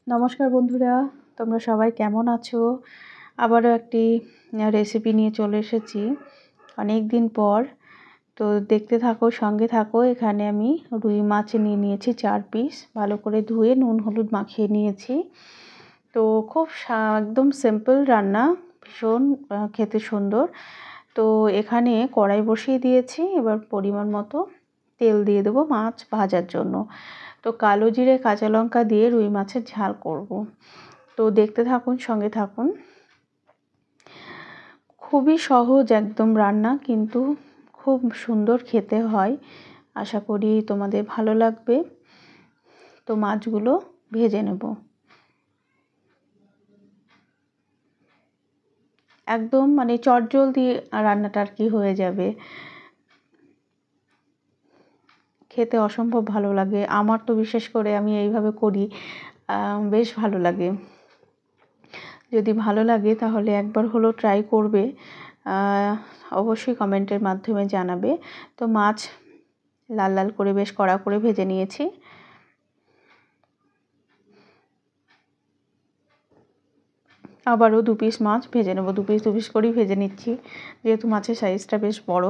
নমস্কার বন্ধুরা, তোমরা সবাই কেমন আছো? আবারও একটি রেসিপি নিয়ে চলে এসেছি অনেক দিন পর। তো দেখতে থাকো, সঙ্গে থাকো। এখানে আমি রুই মাছ নিয়ে নিয়েছি 4 পিস, ভালো করে ধুয়ে নুন হলুদ মাখিয়ে নিয়েছি। তো খুব একদম সিম্পল রান্না, ভীষণ খেতে সুন্দর। তো এখানে কড়াই বসিয়ে দিয়েছি, এবার পরিমাণ মতো তেল দিয়ে দেবো মাছ ভাজার জন্য। তো কালো জিরে কাঁচা লঙ্কা দিয়ে রুই মাছের ঝাল করব। তো দেখতে থাকুন, সঙ্গে থাকুন। খুবই সহজ একদম রান্না, কিন্তু খুব সুন্দর খেতে হয়। আশা করি তোমাদের ভালো লাগবে। তো মাছগুলো ভেজে নেব। একদম মানে চটজলদি রান্নাটা আর কি হয়ে যাবে। খেতে অসম্ভব ভালো লাগে, আমার তো বিশেষ করে আমি এইভাবে করি, বেশ ভালো লাগে। যদি ভালো লাগে তাহলে একবার হলো ট্রাই করবে, অবশ্যই কমেন্টের মাধ্যমে জানাবে। তো মাছ লাল লাল করে বেশ কড়া করে ভেজে নিয়েছি। আবারও 2 পিস মাছ ভেজে নেব, 2 পিস করেই ভেজে নিচ্ছি, যেহেতু মাছের সাইজটা বেশ বড়।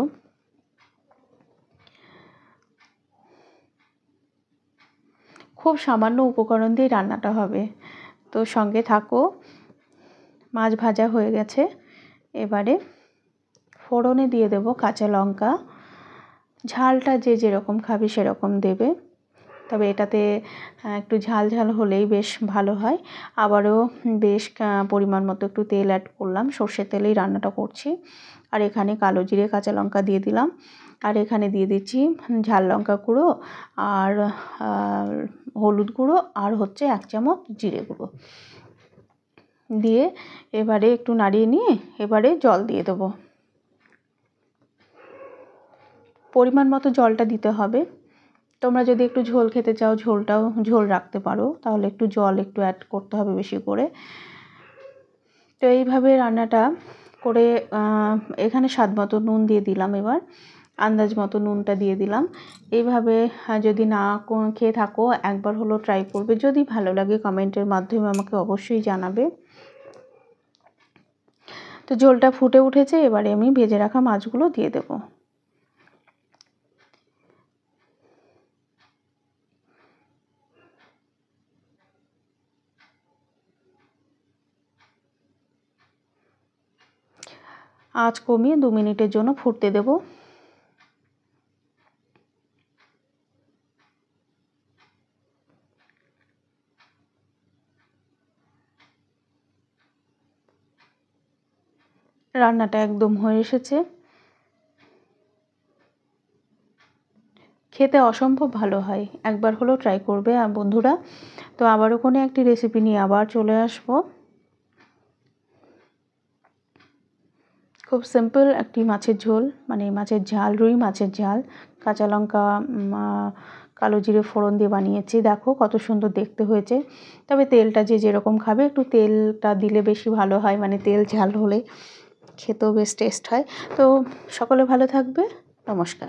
খুব সামান্য উপকরণ দিয়ে রান্নাটা হবে, তো সঙ্গে থাকো। মাছ ভাজা হয়ে গেছে, এবারে ফোড়নে দিয়ে দেব কাঁচা লঙ্কা। ঝালটা যে যেরকম খাবে সেরকম দেবে, তবে এটাতে একটু ঝাল ঝাল হলেই বেশ ভালো হয়। আবারও বেশ পরিমাণ মতো একটু তেল অ্যাড করলাম, সর্ষের তেলেই রান্নাটা করছি। আর এখানে কালো জিরে কাঁচা লঙ্কা দিয়ে দিলাম, আর এখানে দিয়ে দিচ্ছি ঝাল লঙ্কা গুঁড়ো আর হলুদ গুঁড়ো, আর হচ্ছে 1 চামচ জিরে গুঁড়ো দিয়ে এবারে একটু নাড়িয়ে নিয়ে এবারে জল দিয়ে দেবো। পরিমাণ মতো জলটা দিতে হবে। তোমরা যদি একটু ঝোল খেতে চাও, ঝোল রাখতে পারো, তাহলে একটু জল একটু অ্যাড করতে হবে বেশি করে। তো এইভাবে রান্নাটা করে এখানে স্বাদ মতো নুন দিয়ে দিলাম, এবার আন্দাজ মতো নুনটা দিয়ে দিলাম। এইভাবে যদি না খেয়ে থাকো একবার হলো ট্রাই করবে, যদি ভালো লাগে কমেন্টের মাধ্যমে আমাকে অবশ্যই জানাবে। তো ঝোলটা ফুটে উঠেছে, এবারে আমি ভেজে রাখা মাছগুলো দিয়ে দেবো। আঁচ কমিয়ে 2 মিনিটের জন্য ফুটতে দেব। রান্নাটা একদম হয়ে এসেছে, খেতে অসম্ভব ভালো হয়, একবার হলো ট্রাই করবে বন্ধুরা। তো আবারও কোনো একটি রেসিপি নিয়ে আবার চলে আসব। খুব সিম্পল একটি মাছের ঝোল, মানে মাছের ঝাল, রুই মাছের ঝাল, কাঁচা লঙ্কা কালো জিরে ফোড়ন দিয়ে বানিয়েছি। দেখো কত সুন্দর দেখতে হয়েছে। তবে তেলটা যে যেরকম খাবে, একটু তেলটা দিলে বেশি ভালো হয়, মানে তেল ঝাল হলে খেতেও বেশ টেস্ট হয়। তো সকলে ভালো থাকবে, নমস্কার।